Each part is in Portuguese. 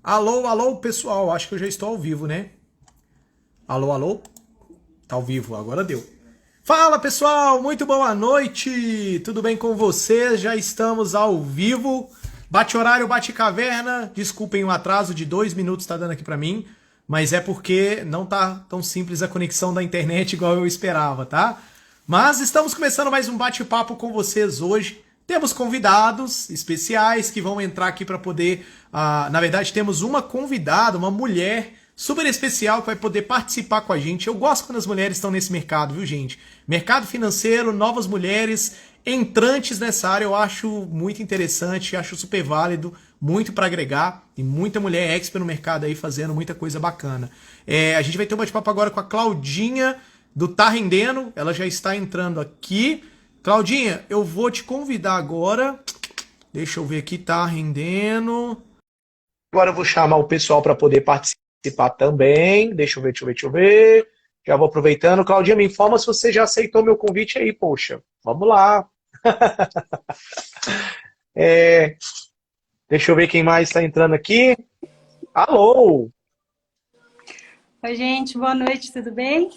Alô, alô, pessoal. Acho que eu já estou ao vivo, né? Alô, alô? Tá ao vivo, agora deu. Fala, pessoal. Muito boa noite. Tudo bem com vocês? Já estamos ao vivo. Bate horário, bate caverna. Desculpem o atraso de 2 minutos, tá dando aqui pra mim. Mas é porque não tá tão simples a conexão da internet igual eu esperava, tá? Mas estamos começando mais um bate-papo com vocês hoje. Temos convidados especiais que vão entrar aqui para poder. Na verdade, temos uma convidada, uma mulher super especial que vai poder participar com a gente. Eu gosto quando as mulheres estão nesse mercado, viu, gente? Mercado financeiro, novas mulheres entrantes nessa área, eu acho muito interessante, acho super válido, muito para agregar. Tem muita mulher expert no mercado aí fazendo muita coisa bacana. A gente vai ter um bate-papo agora com a Claudinha do Tá Rendendo. Ela já está entrando aqui. Claudinha, eu vou te convidar agora. Deixa eu ver aqui, tá rendendo. Agora eu vou chamar o pessoal para poder participar também. Deixa eu ver. Já vou aproveitando. Claudinha, me informa se você já aceitou meu convite aí, poxa. Vamos lá. É, deixa eu ver quem mais está entrando aqui. Alô! Oi, gente, boa noite, tudo bem?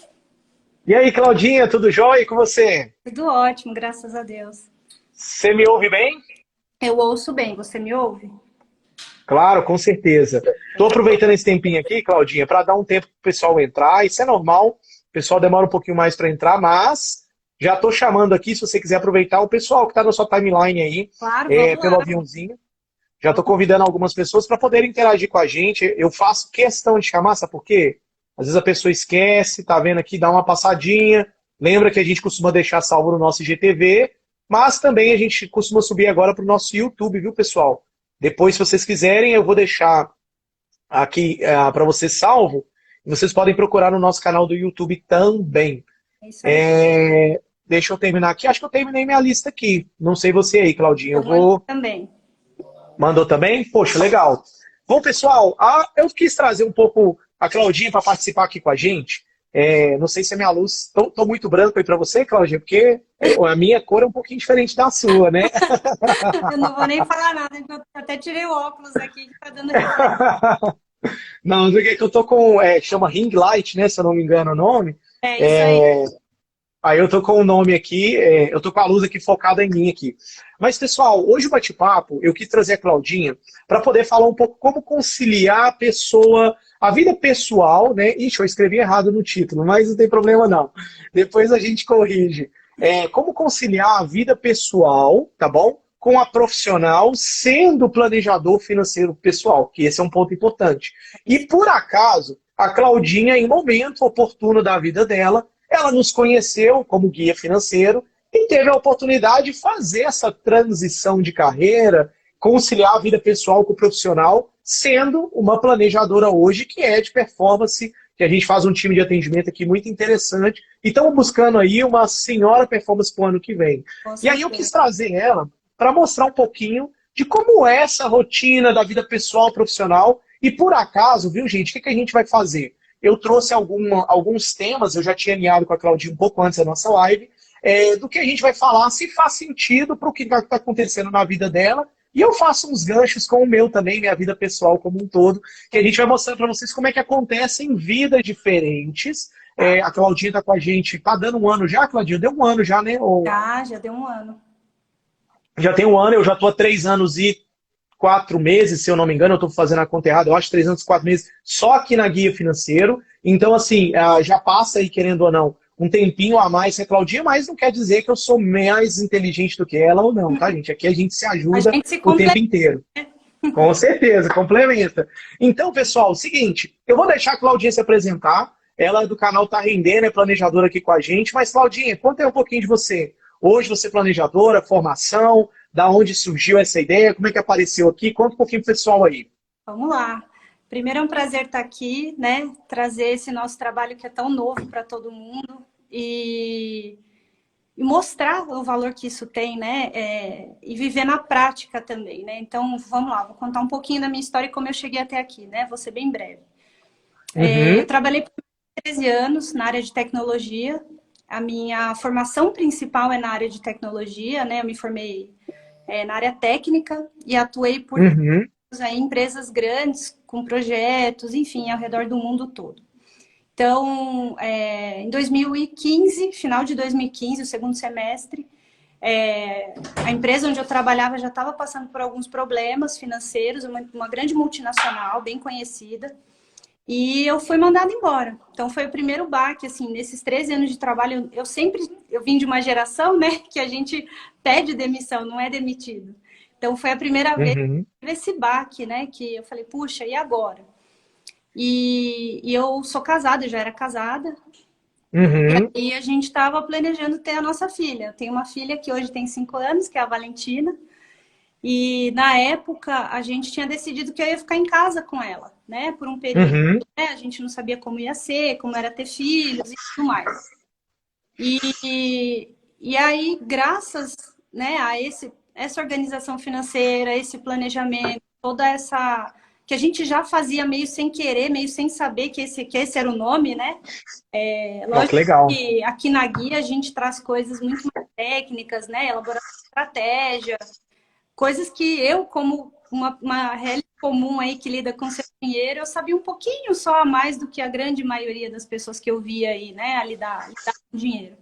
E aí, Claudinha, tudo jóia? E com você? Tudo ótimo, graças a Deus. Você me ouve bem? Eu ouço bem, você me ouve? Claro, com certeza. Estou aproveitando esse tempinho aqui, Claudinha, para dar um tempo para o pessoal entrar. Isso é normal, o pessoal demora um pouquinho mais para entrar, mas já estou chamando aqui, se você quiser aproveitar, o pessoal que está na sua timeline aí, Claro, vamos pelo lá. aviãozinho. Já estou convidando algumas pessoas para poderem interagir com a gente. Eu faço questão de chamar, sabe por quê? Às vezes a pessoa esquece, tá vendo aqui, dá uma passadinha. Lembra que a gente costuma deixar salvo no nosso IGTV, mas também a gente costuma subir agora para o nosso YouTube, viu, pessoal? Depois, se vocês quiserem, eu vou deixar aqui para vocês salvo. E vocês podem procurar no nosso canal do YouTube também. É isso aí. Deixa eu terminar aqui. Acho que eu terminei minha lista aqui. Não sei você aí, Claudinha. Eu Eu mando vou. também. Mandou também? Poxa, legal. Bom, pessoal, eu quis trazer um pouco a Claudinha para participar aqui com a gente. Não sei se a minha luz... Tô muito branco aí para você, Claudinha, porque a minha cor é um pouquinho diferente da sua, né? Eu não vou nem falar nada, porque eu até tirei o óculos aqui que tá dando reflexo. Não, do que eu tô com... chama Ring Light, né? Se eu não me engano o nome. É isso aí. É, Aí eu tô com o nome aqui, eu tô com a luz aqui focada em mim aqui. Mas, pessoal, hoje o bate-papo, eu quis trazer a Claudinha para poder falar um pouco como conciliar a pessoa, a vida pessoal, né? Ixi, eu escrevi errado no título, mas não tem problema não. Depois a gente corrige. Como conciliar a vida pessoal, tá bom? Com a profissional, sendo planejador financeiro pessoal, que esse é um ponto importante. E, por acaso, a Claudinha, em momento oportuno da vida dela, ela nos conheceu como guia financeiro e teve a oportunidade de fazer essa transição de carreira, conciliar a vida pessoal com o profissional, sendo uma planejadora hoje que é de performance, que a gente faz um time de atendimento aqui muito interessante, e estamos buscando aí uma senhora performance para o ano que vem. Com E aí eu quis certeza. trazer ela para mostrar um pouquinho de como é essa rotina da vida pessoal e profissional, e por acaso, viu gente, o que a gente vai fazer? Eu trouxe alguns temas, eu já tinha alinhado com a Claudinha um pouco antes da nossa live, do que a gente vai falar, se faz sentido para o que está acontecendo na vida dela, e eu faço uns ganchos com o meu também, minha vida pessoal como um todo, que a gente vai mostrando para vocês como é que acontecem vidas diferentes. A Claudinha está com a gente, está dando um ano já, Claudinha? Deu um ano já, né? Já deu um ano. Já tem um ano, eu já estou há 3 anos e 4 meses, se eu não me engano, eu estou fazendo a conta errada, eu acho 3 anos e 4 meses só aqui na Guia Financeiro. Então, assim, já passa aí, querendo ou não, um tempinho a mais que a Claudinha, mas não quer dizer que eu sou mais inteligente do que ela ou não, tá, gente? Aqui a gente se A ajuda gente se o tempo completa. inteiro. Com certeza, complementa. Então, pessoal, seguinte, eu vou deixar a Claudinha se apresentar. Ela é do canal Tá Rendendo, é planejadora aqui com a gente. Mas, Claudinha, conta aí um pouquinho de você. Hoje você é planejadora, formação, da onde surgiu essa ideia, como é que apareceu aqui? Conta um pouquinho pro pessoal aí. Vamos lá. Primeiro é um prazer estar aqui, né? Trazer esse nosso trabalho que é tão novo para todo mundo e mostrar o valor que isso tem, né? E viver na prática também, né? Então, vamos lá, vou contar um pouquinho da minha história e como eu cheguei até aqui, né? Vou ser bem breve. Eu Uhum, trabalhei por 13 anos na área de tecnologia. A minha formação principal é na área de tecnologia, né? Eu me formei na área técnica e atuei por uhum. aí empresas grandes, com projetos, enfim, ao redor do mundo todo. Então, em 2015, final de 2015, o segundo semestre, a empresa onde eu trabalhava já estava passando por alguns problemas financeiros, uma grande multinacional, bem conhecida, e eu fui mandada embora. Então, foi o primeiro baque, assim, nesses 13 anos de trabalho, eu vim de uma geração, né, que a gente pede demissão, não é demitido. Então, foi a primeira vez que Uhum. tive esse baque, né, que eu falei, puxa, e agora? E eu sou casada, eu já era casada, Uhum. e a gente estava planejando ter a nossa filha. Eu tenho uma filha que hoje tem 5 anos, que é a Valentina. E na época a gente tinha decidido que eu ia ficar em casa com ela, né? Por um período, Uhum. né? A gente não sabia como ia ser, como era ter filhos e tudo mais. E aí, graças, né, a essa organização financeira, esse planejamento, toda essa que a gente já fazia meio sem querer, meio sem saber que esse era o nome, né? Ó, que Lógico legal. que aqui na guia a gente traz coisas muito mais técnicas, né? Elaboração de estratégia, coisas que eu, como uma realidade comum aí que lida com seu dinheiro, eu sabia um pouquinho só a mais do que a grande maioria das pessoas que eu via aí, né? A lidar com dinheiro.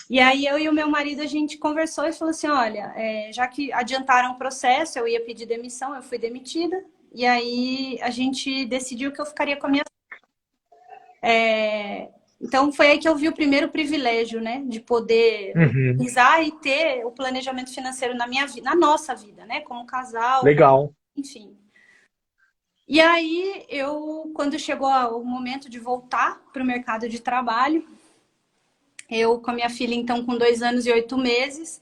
E aí eu e o meu marido, a gente conversou e falou assim, olha, já que adiantaram o processo, eu ia pedir demissão, eu fui demitida. E aí a gente decidiu que eu ficaria com a minha. Então foi aí que eu vi o primeiro privilégio, né, de poder Uhum. usar e ter o planejamento financeiro na minha vida, na nossa vida, né, como casal, Legal. enfim. E aí quando chegou o momento de voltar para o mercado de trabalho, eu com a minha filha então com 2 anos e 8 meses,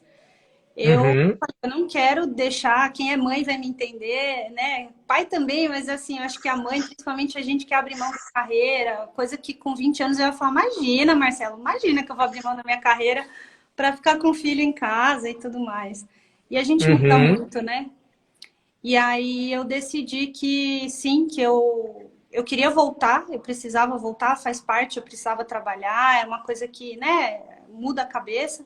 Uhum. eu não quero deixar, quem é mãe vai me entender, né? Pai também, mas assim, eu acho que a mãe, principalmente a gente que abre mão da carreira, coisa que com 20 anos eu ia falar, imagina, Marcelo, imagina que eu vou abrir mão da minha carreira para ficar com o filho em casa e tudo mais. E a gente muda Uhum. muito, né? E aí eu decidi que sim, que eu queria voltar, eu precisava voltar, faz parte, eu precisava trabalhar, é uma coisa que, né, muda a cabeça,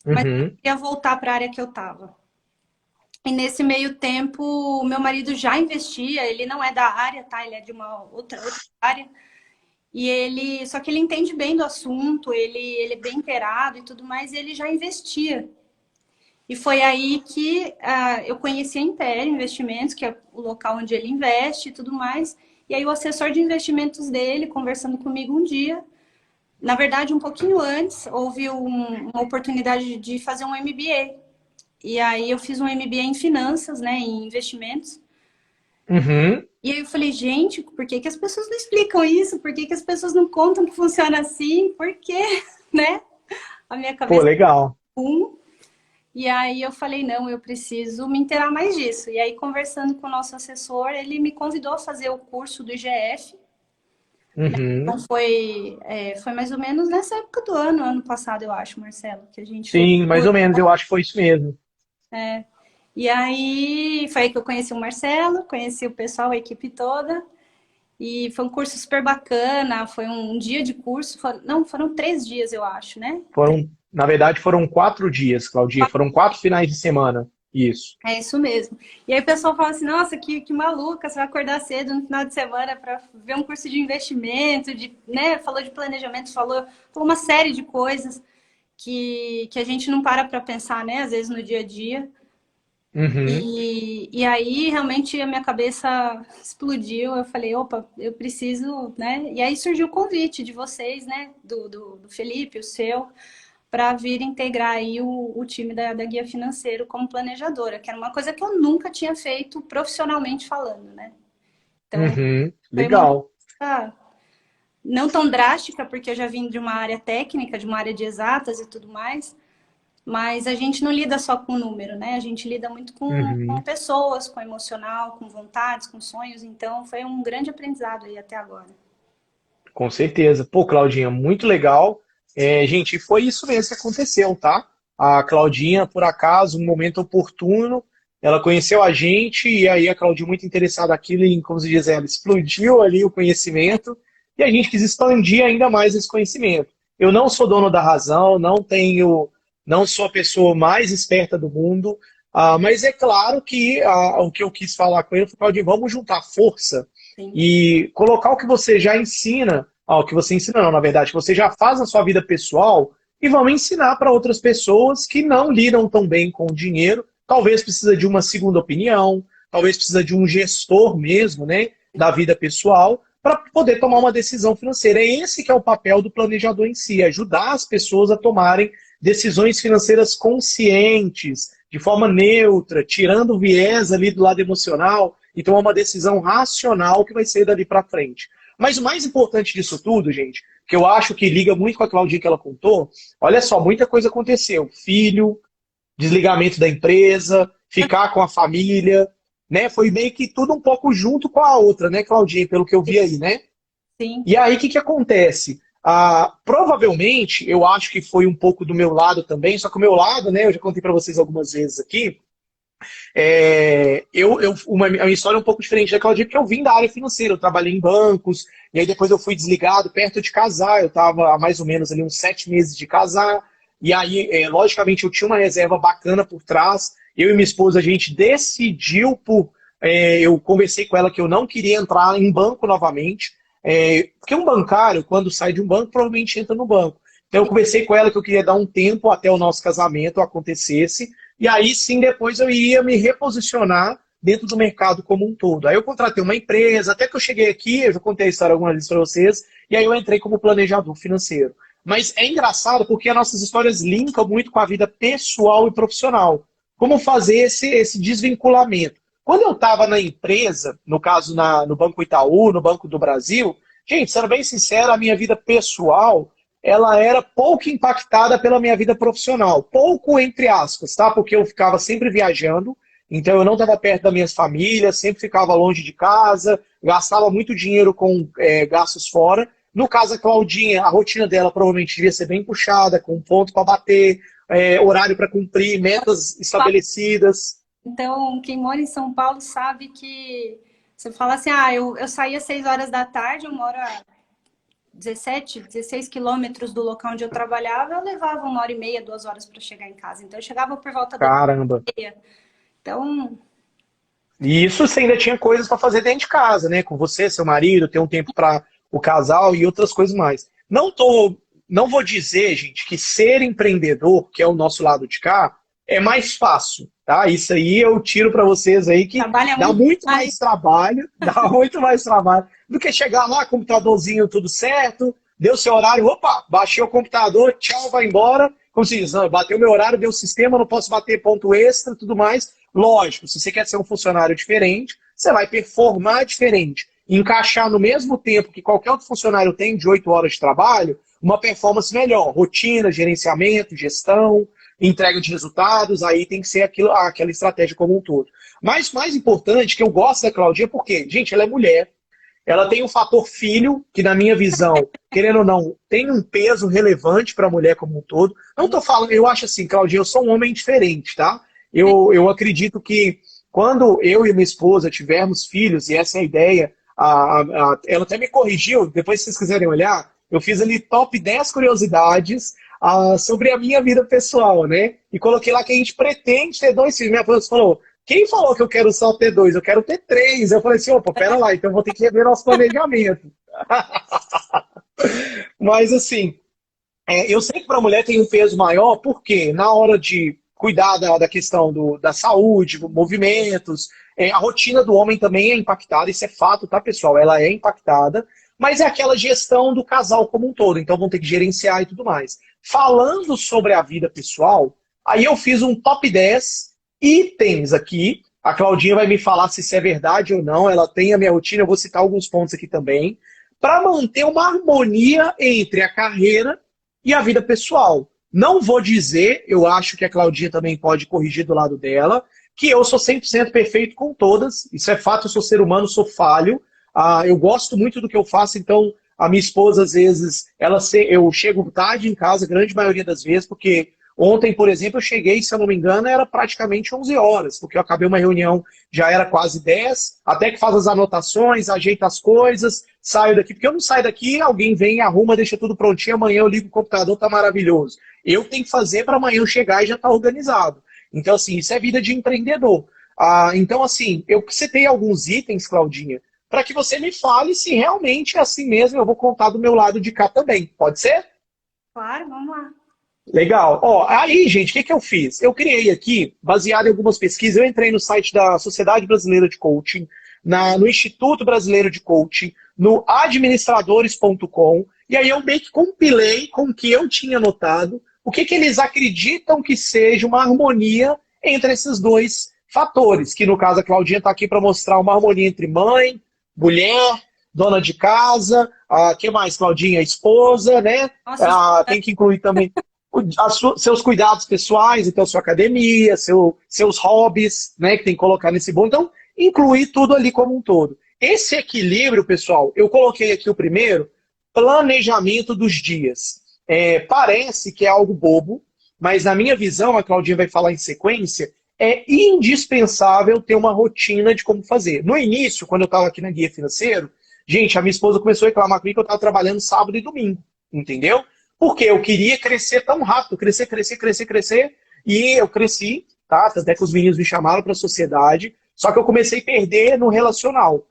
mas eu Uhum. queria voltar para a área que eu estava. E nesse meio tempo, o meu marido já investia, ele não é da área, tá? Ele é de uma outra área. Só que ele entende bem do assunto, ele é bem inteirado e tudo mais, e ele já investia. E foi aí que eu conheci a Império Investimentos, que é o local onde ele investe e tudo mais. E aí o assessor de investimentos dele, conversando comigo um dia, na verdade, um pouquinho antes, houve uma oportunidade de fazer um MBA. E aí eu fiz um MBA em finanças, né, em investimentos. Uhum. E aí eu falei, gente, por que que as pessoas não explicam isso? Por que que as pessoas não contam que funciona assim? Por quê? Né? A minha Pô, cabeça legal. um. E aí eu falei, não, eu preciso me inteirar mais disso. E aí, conversando com o nosso assessor, ele me convidou a fazer o curso do IGF. Então Uhum. foi mais ou menos nessa época do ano passado, eu acho, Marcelo, que a gente fez Sim, o mais curso. ou menos, eu acho que foi isso mesmo. E aí foi aí que eu conheci o Marcelo, conheci o pessoal, a equipe toda. E foi um curso super bacana, foi um dia de curso, não, foram 3 dias, eu acho, né? Na verdade, foram 4 dias, Claudinha. Foram 4 finais de semana. Isso. É isso mesmo. E aí o pessoal fala assim, nossa, que maluca, você vai acordar cedo no final de semana para ver um curso de investimento, né? Falou de planejamento, falou uma série de coisas que a gente não para pensar, né? Às vezes no dia a dia. Uhum. E aí realmente a minha cabeça explodiu. Eu falei, opa, eu preciso, né? E aí surgiu o convite de vocês, né? Do Felipe, o seu, para vir integrar aí o time da Guia Financeiro como planejadora, que era uma coisa que eu nunca tinha feito profissionalmente falando, né? Então, Uhum. foi uma Legal. mudança não tão drástica, porque eu já vim de uma área técnica, de uma área de exatas e tudo mais, mas a gente não lida só com número, né? A gente lida muito com Uhum. pessoas, com emocional, com vontades, com sonhos, então foi um grande aprendizado aí até agora. Com certeza. Pô, Claudinha, muito legal. Gente, foi isso mesmo que aconteceu, tá? A Claudinha, por acaso, um momento oportuno, ela conheceu a gente e aí a Claudinha, muito interessada naquilo, e, como se diz, ela explodiu ali o conhecimento e a gente quis expandir ainda mais esse conhecimento. Eu não sou dono da razão, não sou a pessoa mais esperta do mundo. Mas é claro que o que eu quis falar com ele foi, Claudinho, vamos juntar força Sim. e colocar o que você já ensina, o que você ensina não, na verdade, que você já faz na sua vida pessoal e vamos ensinar para outras pessoas que não lidam tão bem com o dinheiro, talvez precisa de uma segunda opinião, talvez precisa de um gestor mesmo, né, da vida pessoal, para poder tomar uma decisão financeira. É esse que é o papel do planejador em si, ajudar as pessoas a tomarem decisões financeiras conscientes, de forma neutra, tirando o viés ali do lado emocional e tomar uma decisão racional que vai ser dali para frente. Mas o mais importante disso tudo, gente, que eu acho que liga muito com a Claudinha que ela contou, olha só, muita coisa aconteceu. Filho, desligamento da empresa, ficar com a família, né? Foi meio que tudo um pouco junto com a outra, né, Claudinha, pelo que eu vi aí, né? Sim. E aí, o que, que acontece? Provavelmente, eu acho que foi um pouco do meu lado também, só que o meu lado, né, eu já contei para vocês algumas vezes aqui, a minha história é um pouco diferente daquela dia, porque eu vim da área financeira, eu trabalhei em bancos, e aí depois eu fui desligado perto de casar, eu estava há mais ou menos ali uns 7 meses de casar, e aí, logicamente, eu tinha uma reserva bacana por trás, eu e minha esposa, a gente decidiu eu conversei com ela que eu não queria entrar em banco novamente, porque um bancário, quando sai de um banco, provavelmente entra no banco. Então eu conversei com ela que eu queria dar um tempo até o nosso casamento acontecesse, e aí sim depois eu ia me reposicionar dentro do mercado como um todo. Aí eu contratei uma empresa, até que eu cheguei aqui, eu já contei a história algumas vezes para vocês, e aí eu entrei como planejador financeiro. Mas é engraçado porque as nossas histórias linkam muito com a vida pessoal e profissional. Como fazer esse desvinculamento? Quando eu estava na empresa, no caso no Banco Itaú, no Banco do Brasil, gente, sendo bem sincero, a minha vida pessoal, ela era pouco impactada pela minha vida profissional. Pouco entre aspas, tá? Porque eu ficava sempre viajando, então eu não estava perto das minhas famílias, sempre ficava longe de casa, gastava muito dinheiro com gastos fora. No caso, a Claudinha, a rotina dela provavelmente devia ser bem puxada, com ponto para bater, horário para cumprir, metas estabelecidas. Então, quem mora em São Paulo sabe que você fala assim, eu saía às 6 horas da tarde, eu moro a 17, 16 quilômetros do local onde eu trabalhava, eu levava 1h30, 2 horas para chegar em casa. Então, eu chegava por volta da Caramba. meia. Então, E isso você ainda tinha coisas para fazer dentro de casa, né? Com você, seu marido, ter um tempo para o casal e outras coisas mais. Não vou dizer, gente, que ser empreendedor, que é o nosso lado de cá, é mais fácil, tá? Isso aí eu tiro para vocês aí que trabalha dá muito muito mais. mais trabalho, dá muito mais trabalho do que chegar lá, computadorzinho tudo certo, deu seu horário, opa, baixei o computador, tchau, vai embora. Como se diz, não, bateu meu horário, deu o sistema, não posso bater ponto extra, tudo mais. Lógico, se você quer ser um funcionário diferente, você vai performar diferente. Encaixar no mesmo tempo que qualquer outro funcionário tem, de 8 horas de trabalho, uma performance melhor. Rotina, gerenciamento, gestão, entrega de resultados, aí tem que ser aquela estratégia como um todo. Mas mais importante, que eu gosto da Claudinha, porque, gente, ela é mulher, ela tem o fator filho, que na minha visão, querendo ou não, tem um peso relevante para a mulher como um todo. Não estou falando, eu acho assim, Claudinha, eu sou um homem diferente, tá? Eu acredito que quando eu e minha esposa tivermos filhos, e essa é a ideia, ela até me corrigiu, depois se vocês quiserem olhar, eu fiz ali top 10 curiosidades sobre a minha vida pessoal, né? E coloquei lá que a gente pretende ter 2 filhos. Minha esposa falou, quem falou que eu quero só ter 2? Eu quero ter 3. Eu falei assim, opa, pera lá, então eu vou ter que rever nosso planejamento. Mas assim, eu sei que para a mulher tem um peso maior, porque na hora de cuidar da questão da saúde, movimentos, a rotina do homem também é impactada, isso é fato, tá, pessoal? Ela é impactada, mas é aquela gestão do casal como um todo, então vão ter que gerenciar e tudo mais. Falando sobre a vida pessoal, aí eu fiz um top 10 itens aqui. A Claudinha vai me falar se isso é verdade ou não, ela tem a minha rotina, eu vou citar alguns pontos aqui também, para manter uma harmonia entre a carreira e a vida pessoal. Não vou dizer, eu acho que a Claudinha também pode corrigir do lado dela, que eu sou 100% perfeito com todas. Isso é fato, eu sou ser humano, sou falho. Eu gosto muito do que eu faço, então a minha esposa, às vezes, eu chego tarde em casa, a grande maioria das vezes, porque ontem, por exemplo, eu cheguei, se eu não me engano, era praticamente 11 horas, porque eu acabei uma reunião, já era quase 10, até que faz as anotações, ajeita as coisas, saio daqui, porque eu não saio daqui, alguém vem, arruma, deixa tudo prontinho, amanhã eu ligo o computador, tá maravilhoso. Eu tenho que fazer para amanhã eu chegar e já tá organizado. Então, assim, isso é vida de empreendedor. Então, assim, eu citei alguns itens, Claudinha, para que você me fale se realmente é assim mesmo. Eu vou contar do meu lado de cá também. Pode ser? Claro, vamos lá. Legal. Ó, aí, gente, o que eu fiz? Eu criei aqui, baseado em algumas pesquisas, eu entrei no site da Sociedade Brasileira de Coaching, no Instituto Brasileiro de Coaching, no administradores.com, e aí eu meio que compilei com o que eu tinha notado, o que eles acreditam que seja uma harmonia entre esses dois fatores, que no caso a Claudinha está aqui para mostrar uma harmonia entre mãe, mulher, dona de casa, que mais, Claudinha? Esposa, né? Nossa, Tem que incluir também seus cuidados pessoais, então sua academia, seus hobbies, né, que tem que colocar nesse bolo. Então, incluir tudo ali como um todo. Esse equilíbrio, pessoal, eu coloquei aqui o primeiro, planejamento dos dias. Parece que é algo bobo, mas na minha visão, a Claudinha vai falar em sequência, é indispensável ter uma rotina de como fazer. No início, quando eu estava aqui na Guia Financeiro, gente, a minha esposa começou a reclamar comigo que eu estava trabalhando sábado e domingo, entendeu? Porque eu queria crescer tão rápido, crescer, crescer, crescer, crescer, e eu cresci, tá? Até que os meninos me chamaram para a sociedade, só que eu comecei a perder no relacional.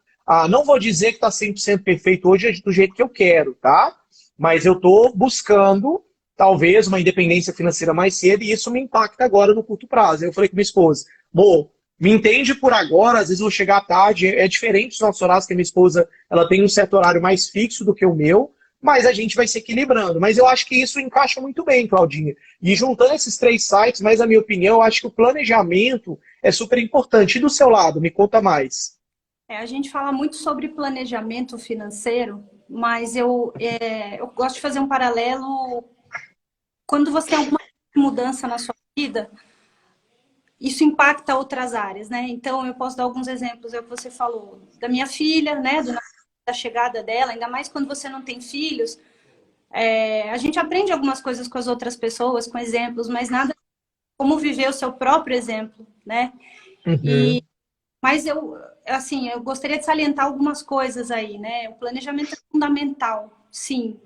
Não vou dizer que está 100% perfeito hoje do jeito que eu quero, tá? Mas eu estou buscando, talvez, uma independência financeira mais cedo, e isso me impacta agora no curto prazo. Eu falei com minha esposa, amor, me entende por agora, às vezes eu vou chegar tarde, é diferente dos nossos horários, que a minha esposa ela tem um certo horário mais fixo do que o meu, mas a gente vai se equilibrando. Mas eu acho que isso encaixa muito bem, Claudinha. E juntando esses três sites, mas a minha opinião, eu acho que o planejamento é super importante. E do seu lado, me conta mais. a gente fala muito sobre planejamento financeiro, mas eu gosto de fazer um paralelo. Quando você tem alguma mudança na sua vida, isso impacta outras áreas, né? Então, eu posso dar alguns exemplos, é o que você falou, da minha filha, né? Da chegada dela, ainda mais quando você não tem filhos. A gente aprende algumas coisas com as outras pessoas, com exemplos, mas nada como viver o seu próprio exemplo, né? Uhum. Mas assim, eu gostaria de salientar algumas coisas aí, né? O planejamento é fundamental, sim.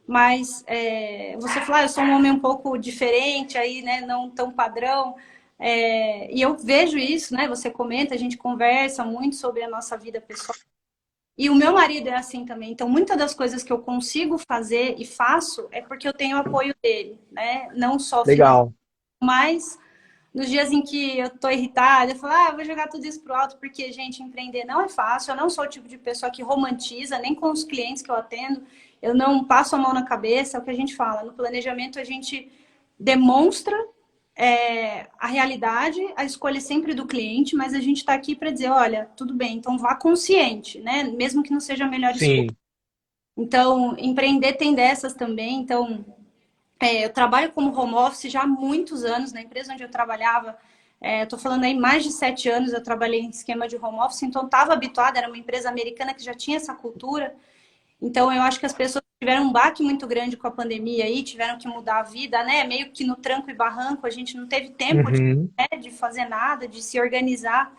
Mas você falou, eu sou um homem um pouco diferente aí, né? Não tão padrão. E eu vejo isso, né? Você comenta, a gente conversa muito sobre a nossa vida pessoal. E o meu marido é assim também. Então, muitas das coisas que eu consigo fazer e faço é porque eu tenho o apoio dele, né? Não só financeiro, Legal. mas nos dias em que eu tô irritada, eu falo, eu vou jogar tudo isso pro alto, porque, gente, empreender não é fácil. Eu não sou o tipo de pessoa que romantiza, nem com os clientes que eu atendo. Eu não passo a mão na cabeça, é o que a gente fala. No planejamento, a gente demonstra a realidade, a escolha sempre do cliente, mas a gente está aqui para dizer, olha, tudo bem, então vá consciente, né? Mesmo que não seja a melhor escolha. Sim. Então, empreender tem dessas também. Então, eu trabalho como home office já há muitos anos, na empresa onde eu trabalhava, estou falando aí mais de 7 anos, eu trabalhei em esquema de home office, então estava habituada, era uma empresa americana que já tinha essa cultura. Então, eu acho que as pessoas tiveram um baque muito grande com a pandemia aí, tiveram que mudar a vida, né? Meio que no tranco e barranco, a gente não teve tempo Uhum. de fazer nada, de se organizar.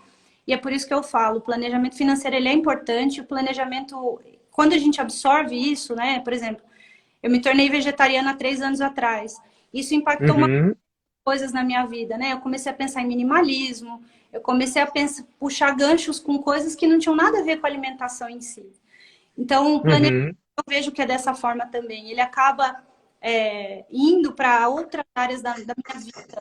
E é por isso que eu falo, o planejamento financeiro ele é importante, o planejamento, quando a gente absorve isso, né? Por exemplo, eu me tornei vegetariana há 3 anos atrás. Isso impactou uma Uhum. coisas na minha vida, né? Eu comecei a pensar em minimalismo, eu comecei a puxar ganchos com coisas que não tinham nada a ver com a alimentação em si. Então, o planejamento Uhum. eu vejo que é dessa forma também. Ele acaba indo para outras áreas da minha vida.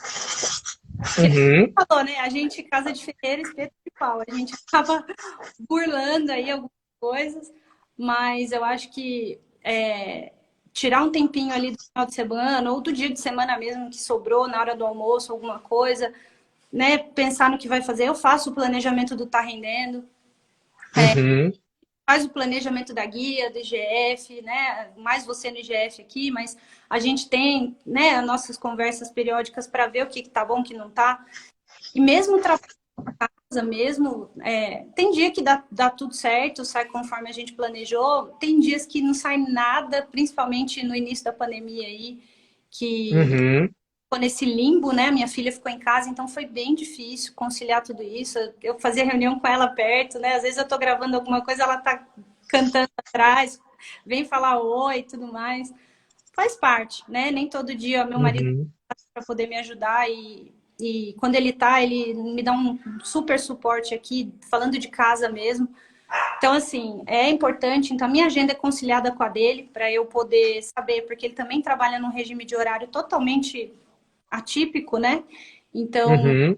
Que nem Uhum. você falou, né? A gente, casa de ferreiro, espeto de pau. A gente acaba burlando aí algumas coisas, mas eu acho que tirar um tempinho ali do final de semana ou do dia de semana mesmo que sobrou na hora do almoço, alguma coisa, né? Pensar no que vai fazer. Eu faço o planejamento do tá rendendo, Uhum. faz o planejamento da guia, do IGF, né? Mais você no IGF aqui, mas a gente tem, né, as nossas conversas periódicas para ver o que tá bom, o que não tá. E mesmo mesmo, tem dia que dá tudo certo, sai conforme a gente planejou, tem dias que não sai nada, principalmente no início da pandemia aí, que Uhum. ficou nesse limbo, né? Minha filha ficou em casa, então foi bem difícil conciliar tudo isso. Eu fazia reunião com ela perto, né? Às vezes eu tô gravando alguma coisa, ela tá cantando atrás, vem falar oi e tudo mais. Faz parte, né? Nem todo dia meu marido Uhum. para poder me ajudar E quando ele tá, ele me dá um super suporte aqui, falando de casa mesmo. Então, assim, é importante. Então, a minha agenda é conciliada com a dele, para eu poder saber, porque ele também trabalha num regime de horário totalmente atípico, né? Então, Uhum.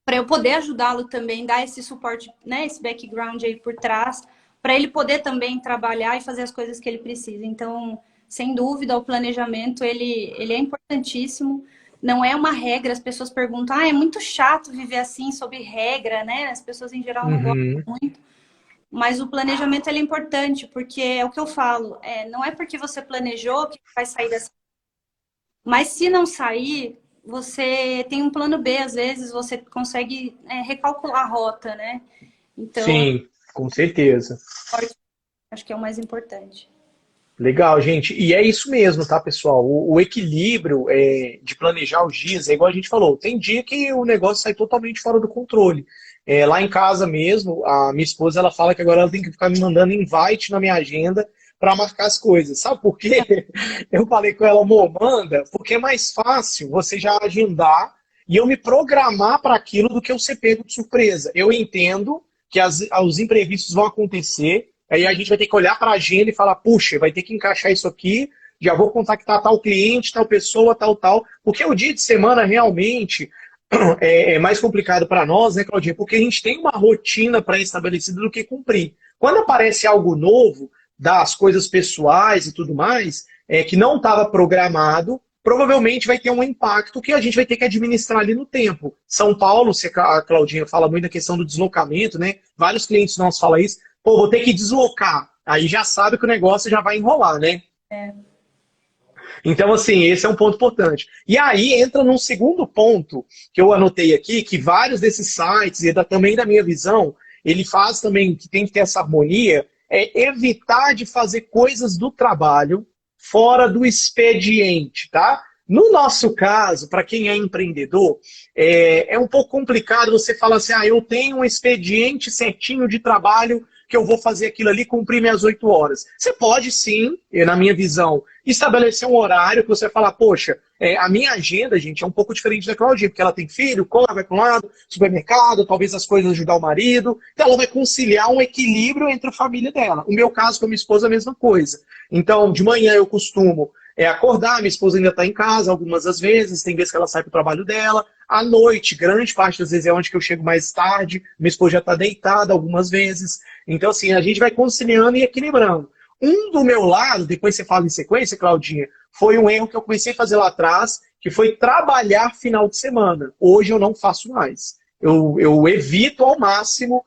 para eu poder ajudá-lo também, dar esse suporte, né, esse background aí por trás, para ele poder também trabalhar e fazer as coisas que ele precisa. Então, sem dúvida, o planejamento, ele é importantíssimo. Não é uma regra, as pessoas perguntam, é muito chato viver assim, sob regra, né? As pessoas em geral não gostam Uhum. muito. Mas o planejamento ele é importante, porque é o que eu falo, não é porque você planejou que vai sair dessa. Mas se não sair, você tem um plano B, às vezes você consegue recalcular a rota, né? Então, Sim, com certeza. acho que é o mais importante. Legal, gente. E é isso mesmo, tá, pessoal? O equilíbrio de planejar os dias é igual a gente falou. Tem dia que o negócio sai totalmente fora do controle. Lá em casa mesmo, a minha esposa ela fala que agora ela tem que ficar me mandando invite na minha agenda para marcar as coisas. Sabe por quê? Eu falei com ela, amor, manda, porque é mais fácil você já agendar e eu me programar para aquilo do que eu ser pego de surpresa. Eu entendo que os imprevistos vão acontecer. Aí a gente vai ter que olhar para a agenda e falar, puxa, vai ter que encaixar isso aqui, já vou contactar tal cliente, tal pessoa, tal, tal. Porque o dia de semana realmente é mais complicado para nós, né, Claudinha? Porque a gente tem uma rotina pré-estabelecida do que cumprir. Quando aparece algo novo, das coisas pessoais e tudo mais, que não estava programado, provavelmente vai ter um impacto que a gente vai ter que administrar ali no tempo. São Paulo, a Claudinha fala muito da questão do deslocamento, né? Vários clientes nossos falam isso. Pô, vou ter que deslocar. Aí já sabe que o negócio já vai enrolar, né? É. Então, assim, esse é um ponto importante. E aí entra num segundo ponto que eu anotei aqui, que vários desses sites, e também da minha visão, ele faz também que tem que ter essa harmonia, é evitar de fazer coisas do trabalho fora do expediente, tá? No nosso caso, para quem é empreendedor, é um pouco complicado você falar assim, eu tenho um expediente certinho de trabalho que eu vou fazer aquilo ali, cumprir minhas 8 horas. Você pode sim, na minha visão, estabelecer um horário que você vai falar, poxa, a minha agenda, gente, é um pouco diferente da Claudinha, porque ela tem filho, corre, vai para um lado, supermercado, talvez as coisas ajudar o marido, então ela vai conciliar um equilíbrio entre a família dela. O meu caso com a minha esposa é a mesma coisa. Então, de manhã eu costumo acordar, minha esposa ainda está em casa algumas das vezes, tem vezes que ela sai para o trabalho dela, à noite, grande parte das vezes é onde que eu chego mais tarde, minha esposa já está deitada algumas vezes, então assim, a gente vai conciliando e equilibrando. Um do meu lado, depois você fala em sequência, Claudinha, foi um erro que eu comecei a fazer lá atrás, que foi trabalhar final de semana. Hoje eu não faço mais. Eu evito ao máximo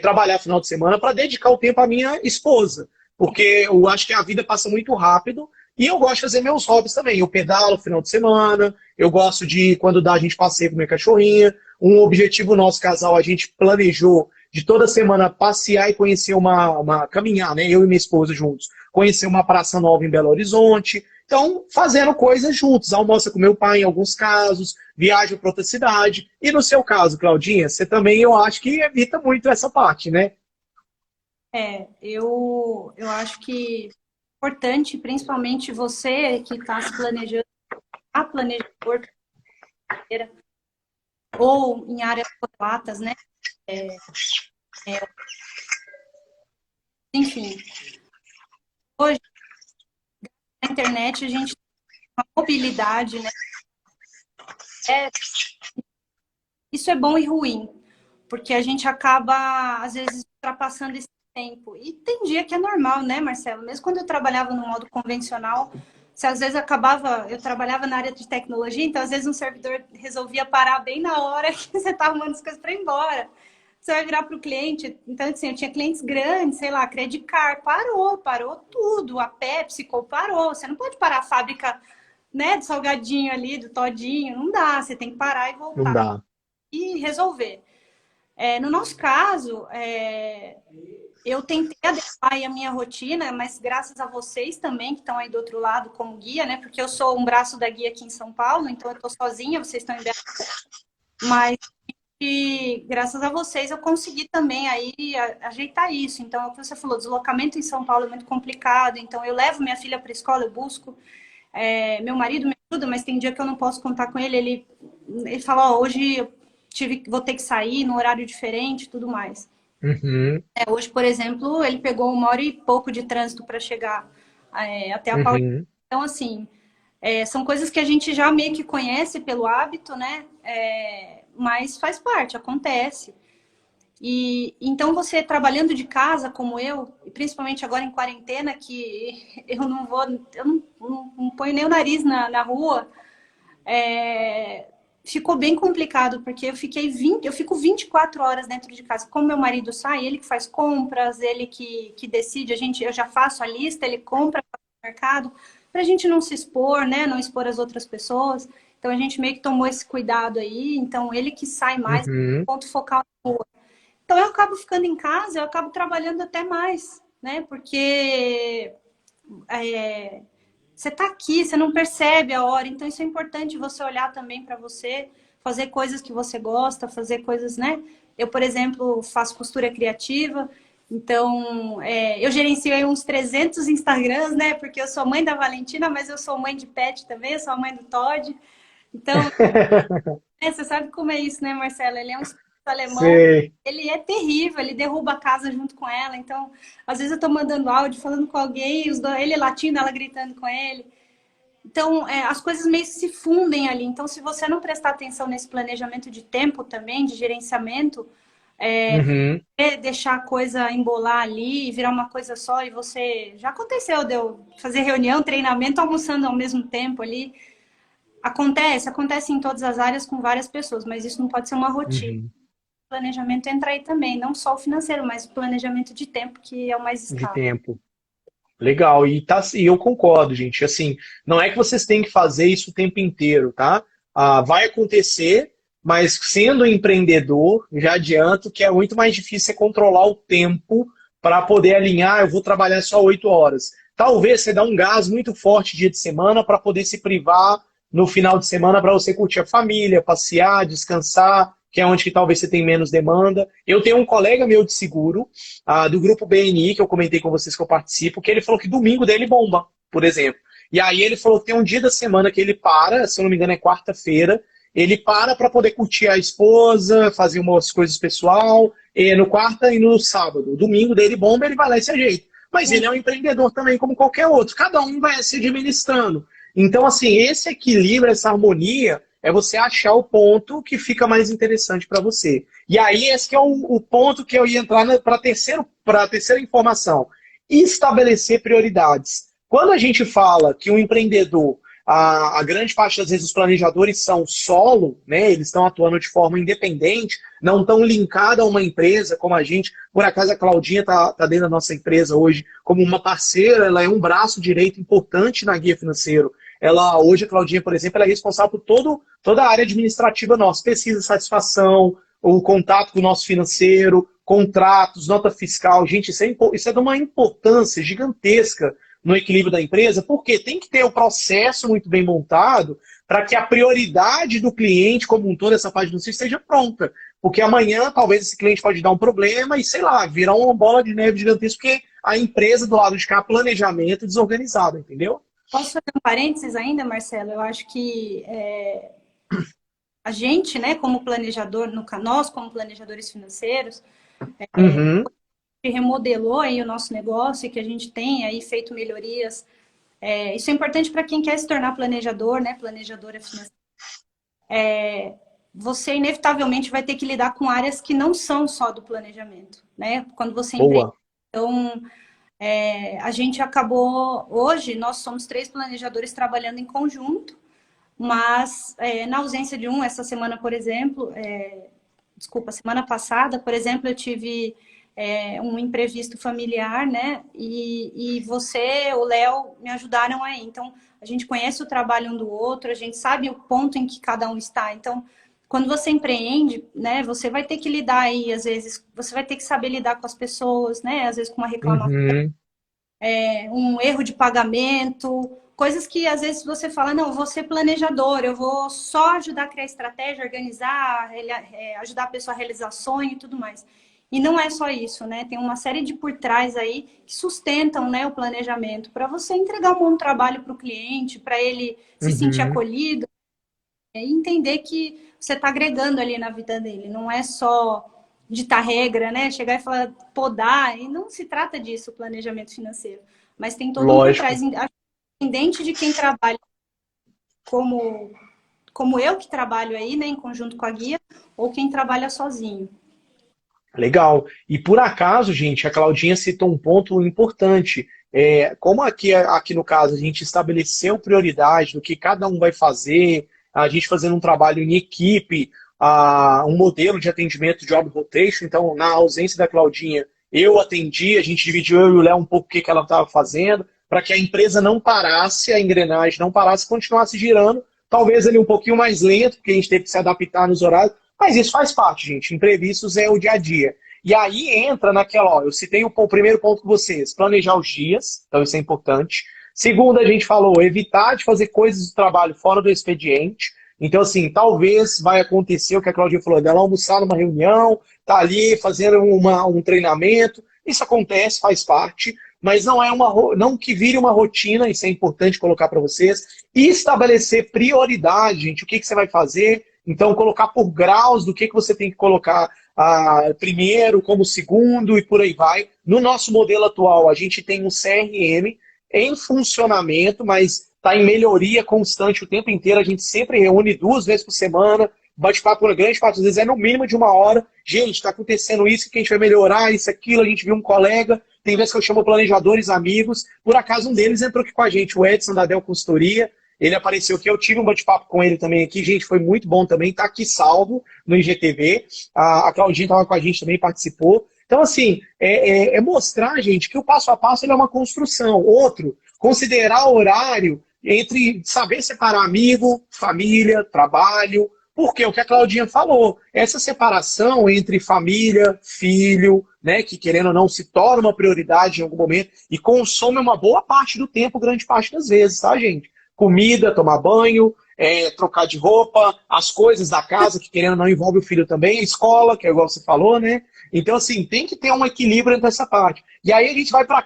trabalhar final de semana para dedicar o tempo à minha esposa, porque eu acho que a vida passa muito rápido. E eu gosto de fazer meus hobbies também. Eu pedalo no final de semana, eu gosto de, quando dá, a gente passeia com minha cachorrinha. Um objetivo nosso casal, a gente planejou de toda semana passear e conhecer caminhar, né? Eu e minha esposa juntos. Conhecer uma praça nova em Belo Horizonte. Então, fazendo coisas juntos. Almoça com meu pai em alguns casos, viaja para outra cidade. E no seu caso, Claudinha, você também, eu acho que evita muito essa parte, né? Eu acho que é importante, principalmente você que está se planejando, a planejador ou em áreas correlatas, né? É, enfim, hoje na internet a gente tem uma mobilidade, né? É, isso é bom e ruim, porque a gente acaba, às vezes, ultrapassando esse tempo. E tem dia que é normal, né, Marcelo? Mesmo quando eu trabalhava no modo convencional, se às vezes eu trabalhava na área de tecnologia, então às vezes um servidor resolvia parar bem na hora que você estava arrumando as coisas para ir embora. Você vai virar para o cliente. Então, assim, eu tinha clientes grandes, sei lá, Credit Card, parou tudo. A PepsiCo parou. Você não pode parar a fábrica, né, do salgadinho ali, do todinho. Não dá, você tem que parar e Não voltar dá. e resolver. No nosso caso, eu tentei adequar aí a minha rotina, mas graças a vocês também, que estão aí do outro lado como guia, né? Porque eu sou um braço da guia aqui em São Paulo, então eu estou sozinha, vocês estão em BH, mas graças a vocês eu consegui também aí ajeitar isso. Então, é o que você falou, deslocamento em São Paulo é muito complicado, então eu levo minha filha para a escola, eu busco. Meu marido me ajuda, mas tem dia que eu não posso contar com ele. Ele fala, ó, hoje eu vou ter que sair no horário diferente e tudo mais. Uhum, Hoje, por exemplo, ele pegou 1 hora e pouco de trânsito para chegar até a Paulista. uhum, Então, assim, são coisas que a gente já meio que conhece pelo hábito, né? Mas faz parte, acontece. E então você trabalhando de casa, como eu, e principalmente agora em quarentena, que eu não ponho nem o nariz na rua, ficou bem complicado, porque eu fico 24 horas dentro de casa. Como meu marido sai, ele que faz compras, ele que decide, eu já faço a lista, ele compra no mercado, para a gente não se expor, né? Não expor as outras pessoas. Então a gente meio que tomou esse cuidado aí, então ele que sai mais, uhum. ponto focal. Então eu acabo ficando em casa, eu acabo trabalhando até mais, né? Porque você tá aqui, você não percebe a hora. Então isso é importante você olhar também para você, fazer coisas que você gosta, fazer coisas, né? Eu, por exemplo, faço costura criativa. Então, eu gerencio aí uns 300 Instagrams, né? Porque eu sou mãe da Valentina, mas eu sou mãe de pet também, eu sou a mãe do Todd. Então, você sabe como é isso, né, Marcela? Ele é um espírito alemão, Sei. ele é terrível, ele derruba a casa junto com ela. Então, às vezes eu tô mandando áudio, falando com alguém, ele latindo, ela gritando com ele. Então, as coisas meio que se fundem ali. Então, se você não prestar atenção nesse planejamento de tempo também, de gerenciamento, Uhum. deixar a coisa embolar ali e virar uma coisa só, e você... Já aconteceu de eu fazer reunião, treinamento, almoçando ao mesmo tempo ali. Acontece em todas as áreas com várias pessoas, mas isso não pode ser uma rotina. Uhum. O planejamento entra aí também, não só o financeiro, mas o planejamento de tempo, que é o mais De escasso. tempo. Legal, e eu concordo, gente. Assim, não é que vocês têm que fazer isso o tempo inteiro, tá? Vai acontecer, mas sendo empreendedor, já adianto que é muito mais difícil você controlar o tempo para poder alinhar. Eu vou trabalhar só 8 horas. Talvez você dá um gás muito forte dia de semana para poder se privar no final de semana para você curtir a família, passear, descansar, que é onde que talvez você tenha menos demanda. Eu tenho um colega meu de seguro do grupo BNI, que eu comentei com vocês que eu participo, que ele falou que domingo dele bomba, por exemplo. E aí ele falou que tem um dia da semana que ele para, se eu não me engano é quarta-feira, ele para poder curtir a esposa, fazer umas coisas pessoal, no quarta e no sábado. O domingo dele bomba, ele vai lá e se ajeita. Mas ele é um empreendedor também, como qualquer outro. Cada um vai se administrando. Então, assim, esse equilíbrio, essa harmonia, é você achar o ponto que fica mais interessante para você. E aí, esse que é o ponto que eu ia entrar para a terceira informação. Estabelecer prioridades. Quando a gente fala que um empreendedor, a grande parte das vezes os planejadores são solo, né? Eles estão atuando de forma independente, não estão linkados a uma empresa como a gente. Por acaso a Claudinha está dentro da nossa empresa hoje como uma parceira, ela é um braço direito importante na Guia Financeiro. Hoje, a Claudinha, por exemplo, ela é responsável por toda a área administrativa nossa, pesquisa de satisfação, o contato com o nosso financeiro, contratos, nota fiscal. Gente, isso é de uma importância gigantesca no equilíbrio da empresa, porque tem que ter o processo muito bem montado para que a prioridade do cliente como um todo, essa parte do serviço, esteja pronta. Porque amanhã, talvez, esse cliente pode dar um problema e, sei lá, virar uma bola de neve gigantesca, porque a empresa do lado de cá, planejamento desorganizado, entendeu? Posso fazer um parênteses ainda, Marcelo? Eu acho que a gente, né, como planejador, nós como planejadores financeiros, Uhum. remodelou aí o nosso negócio e que a gente tem aí feito melhorias. Isso é importante para quem quer se tornar planejador, né, planejadora financeira. Você inevitavelmente vai ter que lidar com áreas que não são só do planejamento, né? Quando você empreende. Boa. Então, a gente acabou, hoje, nós somos 3 planejadores trabalhando em conjunto, mas na ausência de um, essa semana, por exemplo, semana passada, por exemplo, eu tive um imprevisto familiar, né? E você, o Léo, me ajudaram aí. Então, a gente conhece o trabalho um do outro, a gente sabe o ponto em que cada um está. Então, quando você empreende, né, você vai ter que lidar aí, às vezes, você vai ter que saber lidar com as pessoas, né? Às vezes com uma reclamação, Uhum. um erro de pagamento, coisas que às vezes você fala, não, eu vou ser planejador, eu vou só ajudar a criar estratégia, organizar, ajudar a pessoa a realizar sonho e tudo mais. E não é só isso, né? Tem uma série de por trás aí que sustentam, né, o planejamento para você entregar um bom trabalho para o cliente, para ele se sentir Uhum. acolhido e entender que você está agregando ali na vida dele. Não é só ditar regra, né? Chegar e falar podar. E não se trata disso, o planejamento financeiro. Mas tem todo um por Lógico. trás, independente de quem trabalha como, como eu que trabalho aí, né, em conjunto com a guia, ou quem trabalha sozinho. Legal. E por acaso, gente, a Claudinha citou um ponto importante. Como aqui no caso a gente estabeleceu prioridade do que cada um vai fazer, a gente fazendo um trabalho em equipe, um modelo de atendimento job rotation. Então, na ausência da Claudinha, eu atendi, a gente dividiu eu e o Léo um pouco o que que ela estava fazendo, para que a empresa não parasse, a engrenagem não parasse, continuasse girando. Talvez ali um pouquinho mais lento, porque a gente teve que se adaptar nos horários, mas isso faz parte, gente. Imprevistos é o dia a dia. E aí entra naquela, ó, eu citei o primeiro ponto com vocês, planejar os dias, então isso é importante. Segundo, a gente falou, evitar de fazer coisas do trabalho fora do expediente. Então, assim, talvez vai acontecer o que a Claudia falou, dela almoçar numa reunião, tá ali fazendo um treinamento. Isso acontece, faz parte, mas não é não que vire uma rotina, isso é importante colocar para vocês. E estabelecer prioridade, gente, o que você vai fazer. Então, colocar por graus do que você tem que colocar primeiro, como segundo e por aí vai. No nosso modelo atual, a gente tem um CRM em funcionamento, mas está em melhoria constante o tempo inteiro. A gente sempre reúne 2 vezes por semana, bate-papo na grande parte das vezes é no mínimo de 1 hora. Gente, está acontecendo isso, que a gente vai melhorar, isso, aquilo. A gente viu um colega, tem vezes que eu chamo planejadores, amigos. Por acaso, um deles entrou aqui com a gente, o Edson da Del Consultoria. Ele apareceu aqui, eu tive um bate-papo com ele também aqui, gente, foi muito bom também, tá aqui salvo no IGTV, a Claudinha estava com a gente também, participou. Então, assim, mostrar, gente, que o passo a passo ele é uma construção. Outro, considerar o horário entre saber separar amigo, família, trabalho, porque o que a Claudinha falou, essa separação entre família, filho, né, que querendo ou não se torna uma prioridade em algum momento e consome uma boa parte do tempo, grande parte das vezes, tá, gente? Comida, tomar banho, trocar de roupa, as coisas da casa, que querendo ou não envolve o filho também, a escola, que é igual você falou, né? Então, assim, tem que ter um equilíbrio entre essa parte. E aí a gente vai para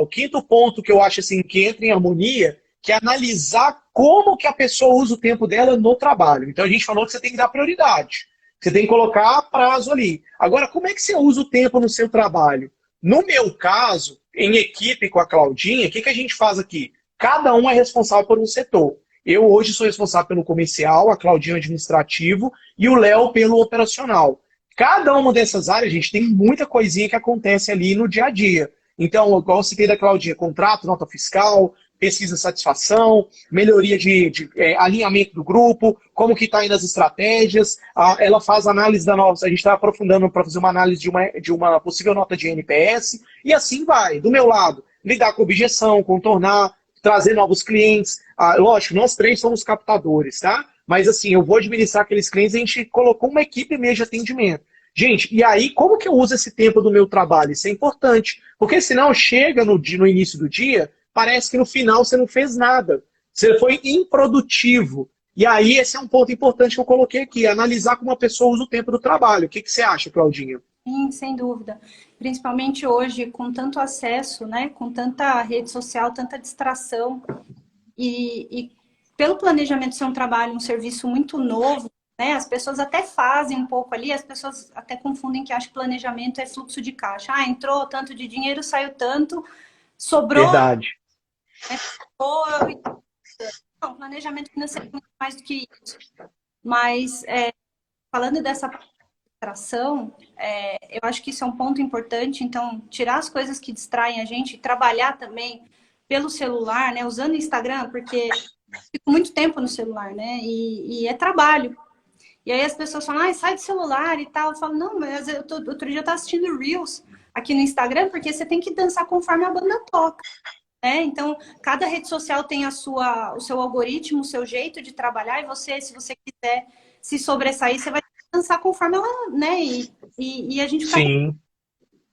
o quinto ponto que eu acho assim, que entra em harmonia, que é analisar como que a pessoa usa o tempo dela no trabalho. Então a gente falou que você tem que dar prioridade. Você tem que colocar prazo ali. Agora, como é que você usa o tempo no seu trabalho? No meu caso, em equipe com a Claudinha, o que a gente faz aqui? Cada um é responsável por um setor. Eu hoje sou responsável pelo comercial, a Claudinha administrativo e o Léo pelo operacional. Cada uma dessas áreas, gente, tem muita coisinha que acontece ali no dia a dia. Então, igual eu citei da Claudinha, contrato, nota fiscal, pesquisa de satisfação, melhoria de alinhamento do grupo, como que está indo as estratégias, ela faz análise da nossa, a gente está aprofundando para fazer uma análise de uma possível nota de NPS, e assim vai. Do meu lado, lidar com objeção, contornar, trazer novos clientes. Lógico, nós 3 somos captadores, tá? Mas assim, eu vou administrar aqueles clientes, a gente colocou uma equipe mesmo de atendimento. Gente, e aí, como que eu uso esse tempo do meu trabalho? Isso é importante, porque senão chega no início do dia, parece que no final você não fez nada. Você foi improdutivo. E aí, esse é um ponto importante que eu coloquei aqui, analisar como a pessoa usa o tempo do trabalho. O que você acha, Claudinha? Sim, sem dúvida. Principalmente hoje, com tanto acesso, né, com tanta rede social, tanta distração, e pelo planejamento ser um trabalho, um serviço muito novo, né, as pessoas até fazem um pouco ali, as pessoas até confundem que acham que planejamento é fluxo de caixa. Ah, entrou tanto de dinheiro, saiu tanto, sobrou, Verdade. Não, planejamento financeiro é muito mais do que isso. Mas, falando dessa distração, eu acho que isso é um ponto importante. Então, tirar as coisas que distraem a gente, trabalhar também pelo celular, né? Usando o Instagram, porque fico muito tempo no celular, né? E é trabalho. E aí as pessoas falam, sai do celular e tal. Eu falo, não, mas outro dia eu estava assistindo Reels aqui no Instagram, porque você tem que dançar conforme a banda toca. Então, cada rede social tem o seu algoritmo, o seu jeito de trabalhar, e você, se você quiser se sobressair, você vai dançar conforme ela, né? E a gente fica... Sim.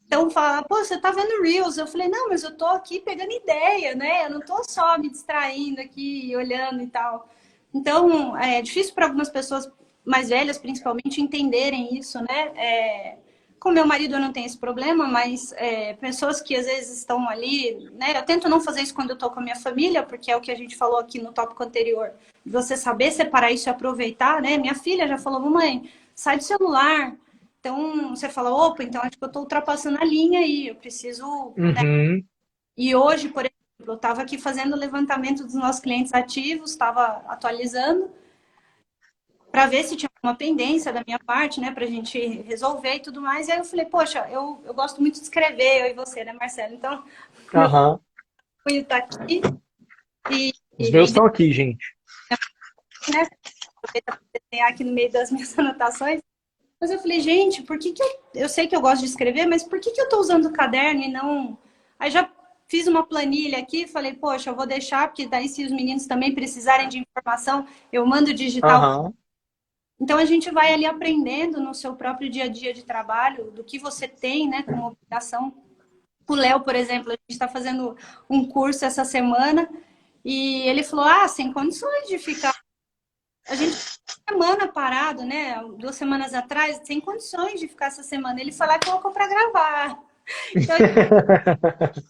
Então, fala, pô, você tá vendo Reels? Eu falei, não, mas eu tô aqui pegando ideia, né? Eu não tô só me distraindo aqui, olhando e tal. Então, é difícil para algumas pessoas mais velhas, principalmente, entenderem isso, né? Com meu marido eu não tenho esse problema, mas pessoas que às vezes estão ali, né? Eu tento não fazer isso quando eu estou com a minha família, porque é o que a gente falou aqui no tópico anterior. Você saber separar isso e aproveitar, né? Minha filha já falou, mamãe, sai do celular. Então, você fala, opa, então acho que eu estou ultrapassando a linha aí, eu preciso, né? Uhum. E hoje, por exemplo, eu estava aqui fazendo o levantamento dos nossos clientes ativos, estava atualizando, para ver se tinha uma pendência da minha parte, né, para a gente resolver e tudo mais. E aí eu falei, poxa, eu gosto muito de escrever, eu e você, né, Marcelo? Então, meu Aham. cunho está aqui Os meus e estão aqui, gente. né, aproveitar para desenhar aqui no meio das minhas anotações. Mas eu falei, gente, por que eu sei que eu gosto de escrever, mas por que eu estou usando o caderno e não... Aí já fiz uma planilha aqui, falei, poxa, eu vou deixar, porque daí se os meninos também precisarem de informação, eu mando digital. Aham. Então, a gente vai ali aprendendo no seu próprio dia a dia de trabalho, do que você tem, né, como obrigação. O Léo, por exemplo, a gente está fazendo um curso essa semana e ele falou, sem condições de ficar... A gente semana parado, né, 2 semanas atrás, sem condições de ficar essa semana. Ele falou que colocou para gravar. Então,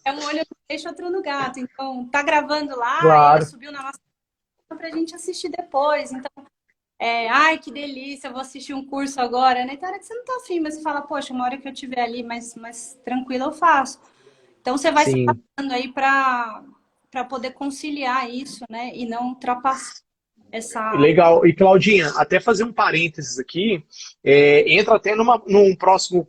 é um olho no peixe, outro no gato. Então, tá gravando lá, ele Claro. subiu na nossa para a gente assistir depois. Então, ai, que delícia, eu vou assistir um curso agora, né? Então, hora que você não tá afim, mas você fala, poxa, uma hora que eu estiver ali mais tranquila, eu faço. Então, você vai se Sim. adaptando aí para poder conciliar isso, né? E não ultrapassar essa... Legal. E Claudinha, até fazer um parênteses aqui, entra até num próximo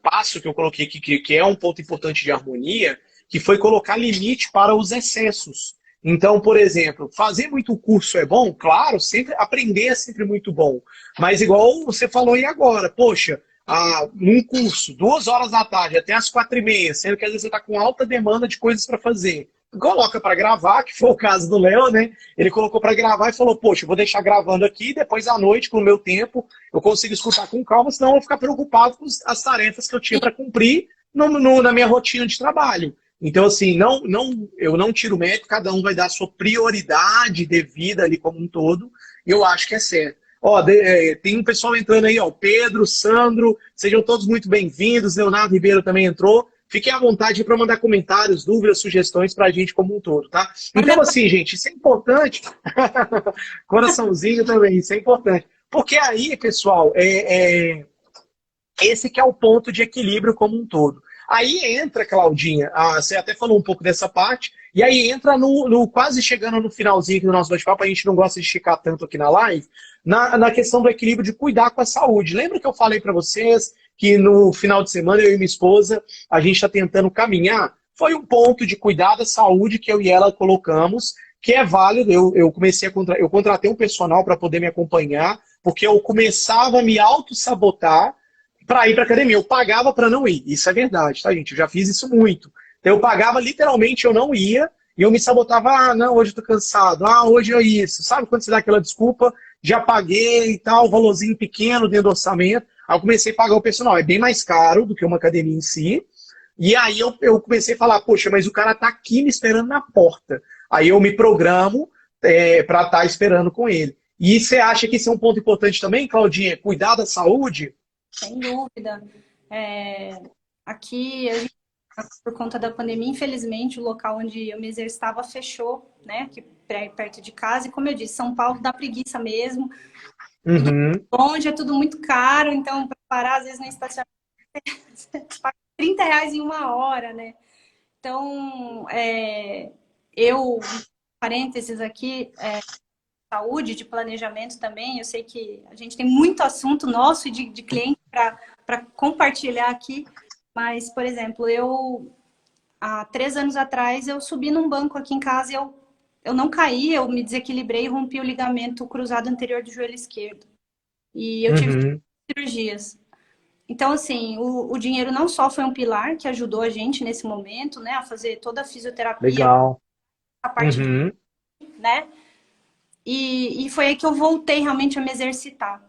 passo que eu coloquei aqui, que é um ponto importante de harmonia, que foi colocar limite para os excessos. Então, por exemplo, fazer muito curso é bom? Claro, sempre aprender é sempre muito bom. Mas igual você falou aí agora, poxa, num curso, 2 horas da tarde até as 4h30, sendo que às vezes você está com alta demanda de coisas para fazer. Coloca para gravar, que foi o caso do Léo, né? Ele colocou para gravar e falou, poxa, eu vou deixar gravando aqui, depois à noite, com o meu tempo, eu consigo escutar com calma, senão eu vou ficar preocupado com as tarefas que eu tinha para cumprir na minha rotina de trabalho. Então, assim, eu não tiro mérito, cada um vai dar a sua prioridade devida ali como um todo, e eu acho que é certo. Ó, tem um pessoal entrando aí, ó, Pedro, Sandro, sejam todos muito bem-vindos, Leonardo Ribeiro também entrou. Fiquem à vontade para mandar comentários, dúvidas, sugestões para a gente como um todo, tá? Então, assim, gente, isso é importante. Coraçãozinho também, isso é importante. Porque aí, pessoal, esse que é o ponto de equilíbrio como um todo. Aí entra, Claudinha, você até falou um pouco dessa parte, e aí entra quase chegando no finalzinho aqui do nosso bate-papo, a gente não gosta de esticar tanto aqui na live, na questão do equilíbrio de cuidar com a saúde. Lembra que eu falei para vocês que no final de semana eu e minha esposa, a gente está tentando caminhar? Foi um ponto de cuidar da saúde que eu e ela colocamos, que é válido. Eu contratei um personal para poder me acompanhar, porque eu começava a me auto-sabotar para ir para academia. Eu pagava para não ir. Isso é verdade, tá, gente? Eu já fiz isso muito. Então, eu pagava, literalmente, eu não ia, e eu me sabotava, não, hoje eu tô cansado, hoje é isso. Sabe quando você dá aquela desculpa, já paguei e tal, valorzinho pequeno dentro do orçamento. Aí eu comecei a pagar o personal. É bem mais caro do que uma academia em si. E aí eu comecei a falar, poxa, mas o cara tá aqui me esperando na porta. Aí eu me programo para estar esperando com ele. E você acha que isso é um ponto importante também, Claudinha? Cuidar da saúde? Sem dúvida. Aqui, por conta da pandemia, infelizmente, o local onde eu me exercitava fechou, né? Aqui perto de casa. E como eu disse, São Paulo dá preguiça mesmo. Uhum. Longe é tudo muito caro, então, para parar, às vezes, no estacionamento, você paga R$ 30 em 1 hora, né? Então, parênteses aqui, saúde, de planejamento também, eu sei que a gente tem muito assunto nosso e de cliente para compartilhar aqui, mas, por exemplo, há 3 anos atrás, eu subi num banco aqui em casa e eu não caí, eu me desequilibrei e rompi o ligamento cruzado anterior do joelho esquerdo. E eu tive cirurgias. Então, assim, o dinheiro não só foi um pilar que ajudou a gente nesse momento, né, a fazer toda a fisioterapia, Legal. a parte, né, e foi aí que eu voltei realmente a me exercitar.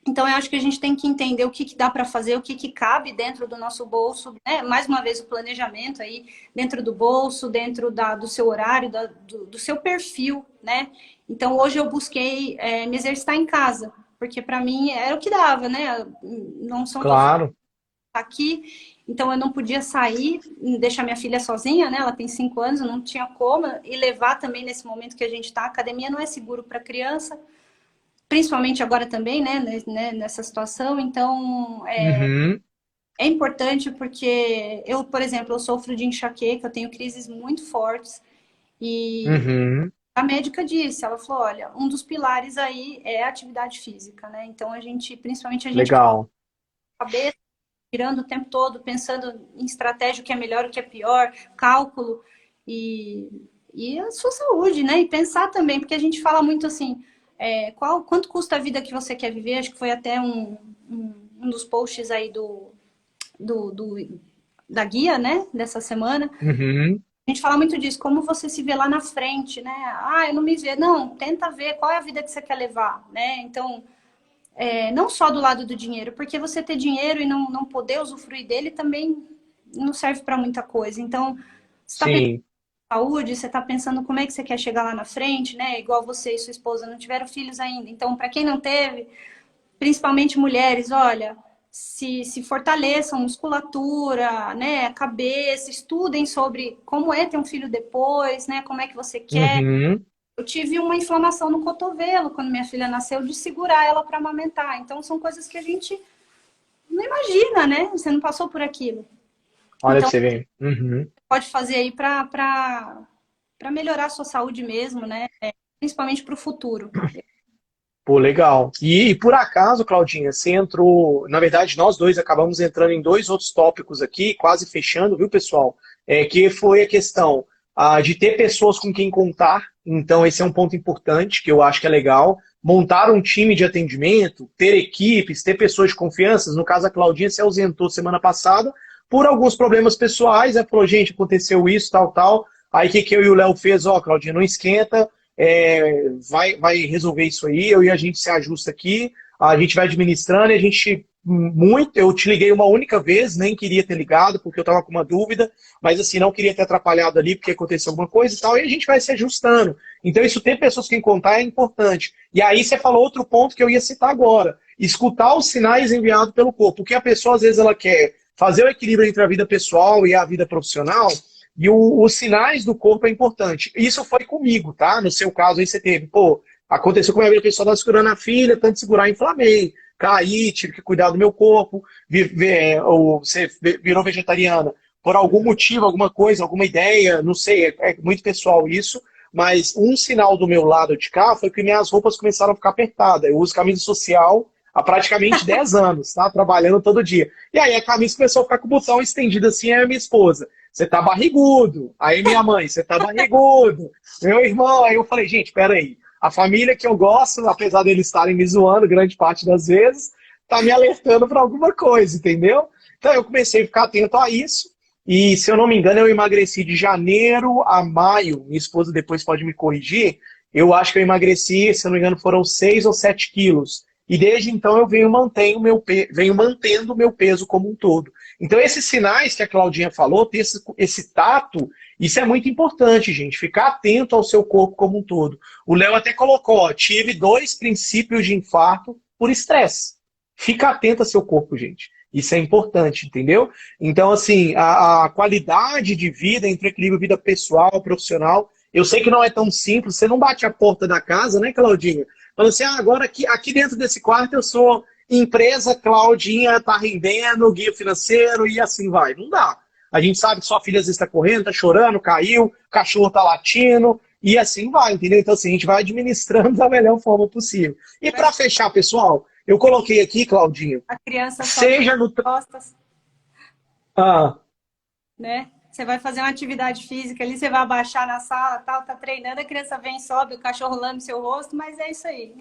Então, eu acho que a gente tem que entender o que dá para fazer, o que cabe dentro do nosso bolso, né? Mais uma vez, o planejamento aí, dentro do bolso, dentro do seu horário, do seu perfil, né? Então, hoje eu busquei me exercitar em casa, porque para mim era o que dava, né? Não são todos Claro. aqui, então eu não podia sair, deixar minha filha sozinha, né? Ela tem 5 anos, eu não tinha como, e levar também nesse momento que a gente está. A academia não é seguro para criança, principalmente agora também, né, nessa situação. Então, Uhum, é importante porque eu, por exemplo, eu sofro de enxaqueca, eu tenho crises muito fortes e uhum, a médica disse, ela falou, olha, um dos pilares aí é a atividade física, né? Então a gente, principalmente a gente que legal. cabeça, girando o tempo todo, pensando em estratégia, o que é melhor, o que é pior, cálculo e, e a sua saúde, né? E pensar também, porque a gente fala muito assim, quanto custa a vida que você quer viver? Acho que foi até um dos posts aí do, do- da guia, né? Dessa semana. Uhum, A gente fala muito disso, como você se vê lá na frente, né? Ah, eu não me vejo. Não, tenta ver qual é a vida que você quer levar, né? Então, não só do lado do dinheiro, porque você ter dinheiro e não poder usufruir dele também não serve para muita coisa. Então, você está pensando sim. em saúde, você está pensando como é que você quer chegar lá na frente, né? Igual você e sua esposa não tiveram filhos ainda. Então, para quem não teve, principalmente mulheres, olha, se fortaleçam, musculatura, né, cabeça, estudem sobre como é ter um filho depois, né, como é que você quer. Uhum. Eu tive uma inflamação no cotovelo quando minha filha nasceu, de segurar ela para amamentar. Então, são coisas que a gente não imagina, né? Você não passou por aquilo. Olha pra Então, você ver. Uhum. pode fazer aí para melhorar a sua saúde mesmo, né? Principalmente para o futuro. Pô, legal. E por acaso, Claudinha, você entrou. Na verdade, nós dois acabamos entrando em dois outros tópicos aqui, quase fechando, viu, pessoal? Que foi a questão de ter pessoas com quem contar. Então, esse é um ponto importante que eu acho que é legal. Montar um time de atendimento, ter equipes, ter pessoas de confiança. No caso, a Claudinha se ausentou semana passada por alguns problemas pessoais. Ela falou, gente, aconteceu isso, tal, tal. Aí o que eu e o Léo fez? Ó, Claudinha, não esquenta, vai resolver isso aí, eu e a gente se ajusta aqui, a gente vai administrando e a gente eu te liguei uma única vez, nem queria ter ligado porque eu estava com uma dúvida, mas assim, não queria ter atrapalhado ali porque aconteceu alguma coisa e tal, e a gente vai se ajustando. Então isso ter pessoas que contar é importante. E aí você falou outro ponto que eu ia citar agora, escutar os sinais enviados pelo corpo, porque a pessoa às vezes ela quer fazer o equilíbrio entre a vida pessoal e a vida profissional, e os sinais do corpo é importante. Isso foi comigo, tá? No seu caso aí você teve, pô, aconteceu com a minha vida, a pessoa estava segurando a filha, tanto segurar, inflamei, caí, tive que cuidar do meu corpo, ou você virou vegetariana por algum motivo, alguma coisa, alguma ideia, não sei, é muito pessoal isso, mas um sinal do meu lado de cá foi que minhas roupas começaram a ficar apertadas. Eu uso camisa social há praticamente 10 anos, tá? Trabalhando todo dia. E aí a camisa começou a ficar com o botão estendido assim, aí a minha esposa, você tá barrigudo. Aí minha mãe, você tá barrigudo. Meu irmão, aí eu falei, gente, peraí. A família que eu gosto, apesar deles estarem me zoando grande parte das vezes, tá me alertando para alguma coisa, entendeu? Então eu comecei a ficar atento a isso. E se eu não me engano, eu emagreci de janeiro a maio. Minha esposa depois pode me corrigir. Eu acho que eu emagreci, se eu não me engano, foram 6 ou 7 quilos. E desde então eu venho mantendo o meu peso como um todo. Então, esses sinais que a Claudinha falou, ter esse tato, isso é muito importante, gente. Ficar atento ao seu corpo como um todo. O Léo até colocou, ó, tive 2 princípios de infarto por estresse. Fica atento ao seu corpo, gente. Isso é importante, entendeu? Então, assim, a qualidade de vida entre equilíbrio vida pessoal, profissional, eu sei que não é tão simples, você não bate a porta da casa, né, Claudinha? Falando assim, agora aqui dentro desse quarto eu sou empresa, Claudinha tá rendendo, guia financeiro e assim vai. Não dá. A gente sabe que sua filha às vezes está correndo, tá chorando, caiu, cachorro tá latindo e assim vai, entendeu? Então assim, a gente vai administrando da melhor forma possível. E para fechar, pessoal, eu coloquei aqui, Claudinha, A criança sobe seja no... as costas, Ah, né? Você vai fazer uma atividade física ali, você vai abaixar na sala, tal, tá treinando, a criança vem, sobe, o cachorro lambe seu rosto, mas é isso aí.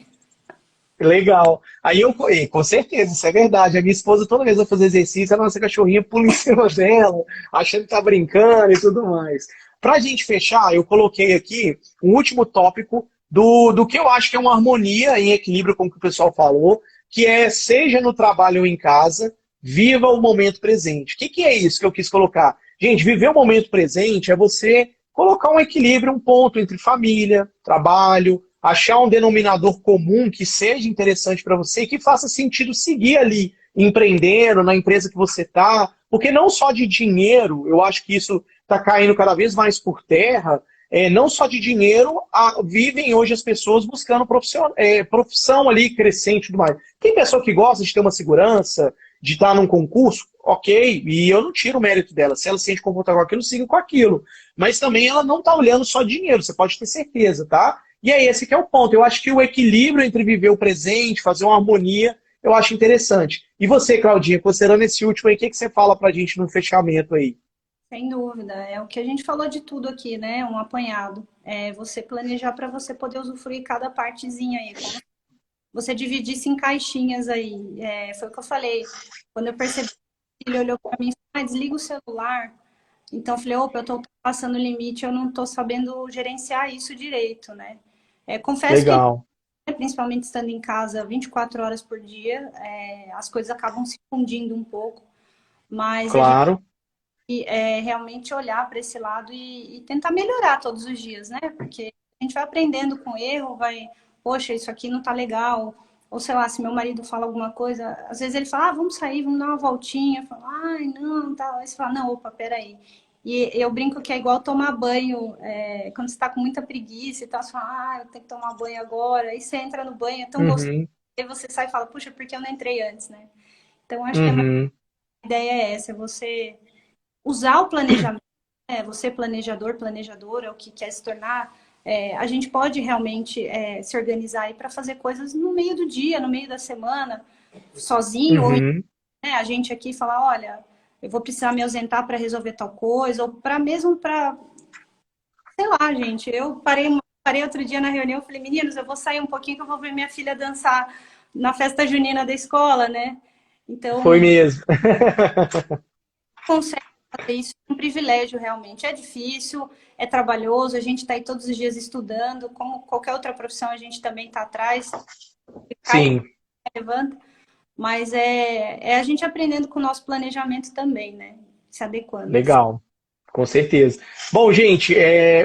legal. Aí com certeza, isso é verdade. A minha esposa toda vez vai fazer exercício, a nossa cachorrinha pula em cima dela, achando que tá brincando e tudo mais. Pra gente fechar, eu coloquei aqui um último tópico do que eu acho que é uma harmonia em equilíbrio com o que o pessoal falou, que é seja no trabalho ou em casa, viva o momento presente. O que é isso que eu quis colocar? Gente, viver o momento presente é você colocar um equilíbrio, um ponto entre família, trabalho, achar um denominador comum que seja interessante para você e que faça sentido seguir ali, empreendendo na empresa que você está. Porque não só de dinheiro, eu acho que isso está caindo cada vez mais por terra, não só de dinheiro, vivem hoje as pessoas buscando profissão ali crescente e tudo mais. Tem pessoa que gosta de ter uma segurança, de estar num concurso, ok, e eu não tiro o mérito dela. Se ela se sente confortável com aquilo, siga com aquilo. Mas também ela não está olhando só dinheiro, você pode ter certeza, tá? E é esse que é o ponto. Eu acho que o equilíbrio entre viver o presente, fazer uma harmonia, eu acho interessante. E você, Claudinha, considerando esse último aí, o que você fala pra gente no fechamento aí? Sem dúvida, é o que a gente falou de tudo aqui, né? Um apanhado. É você planejar para você poder usufruir cada partezinha aí. Como você dividisse em caixinhas aí. Foi o que eu falei. Quando eu percebi, ele olhou para mim e falou, desliga o celular. Então eu falei, opa, eu tô passando o limite, eu não tô sabendo gerenciar isso direito, né? Confesso Legal. que, principalmente estando em casa 24 horas por dia, as coisas acabam se fundindo um pouco. Mas Claro. realmente olhar para esse lado e tentar melhorar todos os dias, né? Porque a gente vai aprendendo com erro, poxa, isso aqui não tá legal. Ou sei lá, se meu marido fala alguma coisa, às vezes ele fala, vamos sair, vamos dar uma voltinha. Eu falo, ai, não, tá. Aí você fala, não, opa, peraí. E eu brinco que é igual tomar banho, quando você tá com muita preguiça e tal, você fala, eu tenho que tomar banho agora. Aí você entra no banho, é tão gostoso. Aí você sai e fala, puxa, por que eu não entrei antes, né? Então, acho que a ideia é essa, é você usar o planejamento, você planejador, planejadora, o que quer se tornar, a gente pode realmente se organizar aí para fazer coisas no meio do dia, no meio da semana, sozinho, ou a gente aqui falar, olha, eu vou precisar me ausentar para resolver tal coisa, ou mesmo para, sei lá, gente, eu parei outro dia na reunião, falei, meninos, eu vou sair um pouquinho que eu vou ver minha filha dançar na festa junina da escola, né? Então, foi mesmo. consegue fazer isso, é um privilégio realmente. É difícil, é trabalhoso, a gente está aí todos os dias estudando, como qualquer outra profissão a gente também está atrás, Sim. levanta, mas a gente aprendendo com o nosso planejamento também, né? Se adequando. Legal, com certeza. Bom, gente,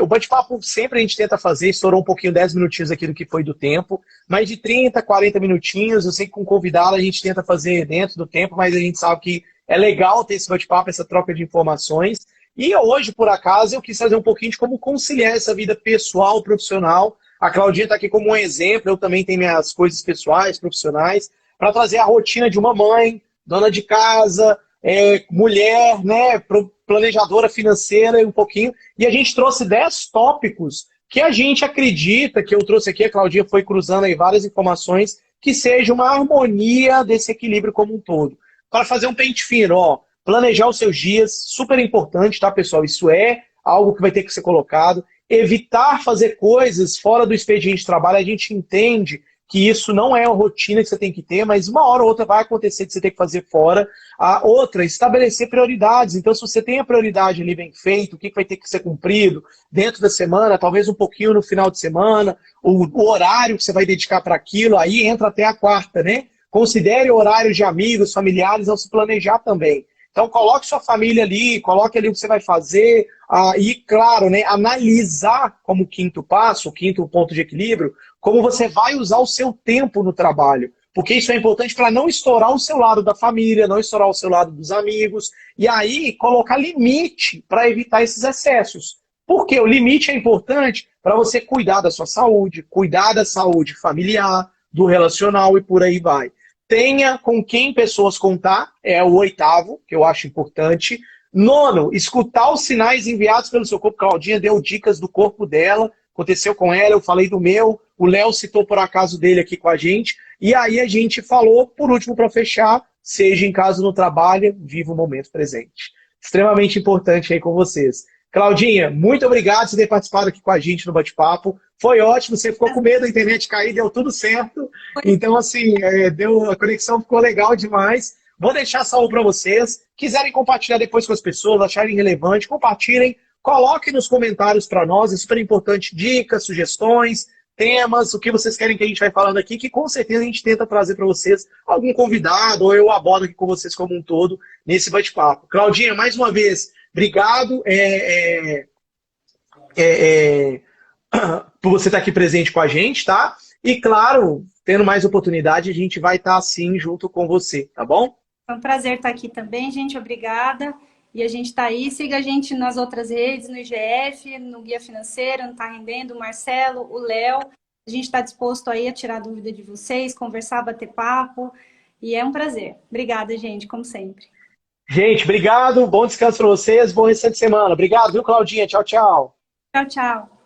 o bate-papo sempre a gente tenta fazer, estourou um pouquinho, 10 minutinhos aqui do que foi do tempo, mais de 30, 40 minutinhos, eu sei que com convidado a gente tenta fazer dentro do tempo, mas a gente sabe que é legal ter esse bate-papo, essa troca de informações. E hoje, por acaso, eu quis fazer um pouquinho de como conciliar essa vida pessoal, profissional. A Claudinha está aqui como um exemplo, eu também tenho minhas coisas pessoais, profissionais, para trazer a rotina de uma mãe, dona de casa, mulher, né, planejadora financeira um pouquinho. E a gente trouxe 10 tópicos que a gente acredita, que eu trouxe aqui, a Claudinha foi cruzando aí várias informações, que seja uma harmonia desse equilíbrio como um todo. Para fazer um pente fino, planejar os seus dias, super importante, tá, pessoal? Isso é algo que vai ter que ser colocado. Evitar fazer coisas fora do expediente de trabalho, a gente entende que isso não é a rotina que você tem que ter, mas uma hora ou outra vai acontecer de você ter que fazer fora. A outra, estabelecer prioridades. Então, se você tem a prioridade ali bem feita, o que vai ter que ser cumprido dentro da semana, talvez um pouquinho no final de semana, o horário que você vai dedicar para aquilo, aí entra até a quarta, né? Considere horários de amigos, familiares ao se planejar também. Então, coloque sua família ali, coloque ali o que você vai fazer, e, claro, né, analisar como quinto passo, o quinto ponto de equilíbrio, como você vai usar o seu tempo no trabalho. Porque isso é importante para não estourar o seu lado da família, não estourar o seu lado dos amigos, e aí colocar limite para evitar esses excessos. Porque o limite é importante para você cuidar da sua saúde, cuidar da saúde familiar, do relacional e por aí vai. Tenha com quem pessoas contar, é o 8º, que eu acho importante. 9, escutar os sinais enviados pelo seu corpo. Claudinha deu dicas do corpo dela, aconteceu com ela, eu falei do meu, o Léo citou por acaso dele aqui com a gente, e aí a gente falou, por último, para fechar, seja em casa ou no trabalho, viva o momento presente. Extremamente importante aí com vocês. Claudinha, muito obrigado por ter participado aqui com a gente no bate-papo. Foi ótimo, você ficou com medo da internet cair, deu tudo certo. Então, assim, a conexão ficou legal demais. Vou deixar salvo para vocês. Quiserem compartilhar depois com as pessoas, acharem relevante, compartilhem. Coloquem nos comentários para nós, é super importante, dicas, sugestões, temas, o que vocês querem que a gente vai falando aqui, que com certeza a gente tenta trazer para vocês algum convidado, ou eu abordo aqui com vocês como um todo nesse bate-papo. Claudinha, mais uma vez, obrigado por você estar aqui presente com a gente, tá? E claro, tendo mais oportunidade, a gente vai estar assim junto com você, tá bom? Foi um prazer estar aqui também, gente. Obrigada. E a gente está aí. Siga a gente nas outras redes, no IGF, no Guia Financeiro, no Tá Rendendo, o Marcelo, o Léo. A gente está disposto aí a tirar dúvida de vocês, conversar, bater papo. E é um prazer. Obrigada, gente, como sempre. Gente, obrigado. Bom descanso para vocês. Bom restante de semana. Obrigado, viu, Claudinha? Tchau, tchau. Tchau, tchau.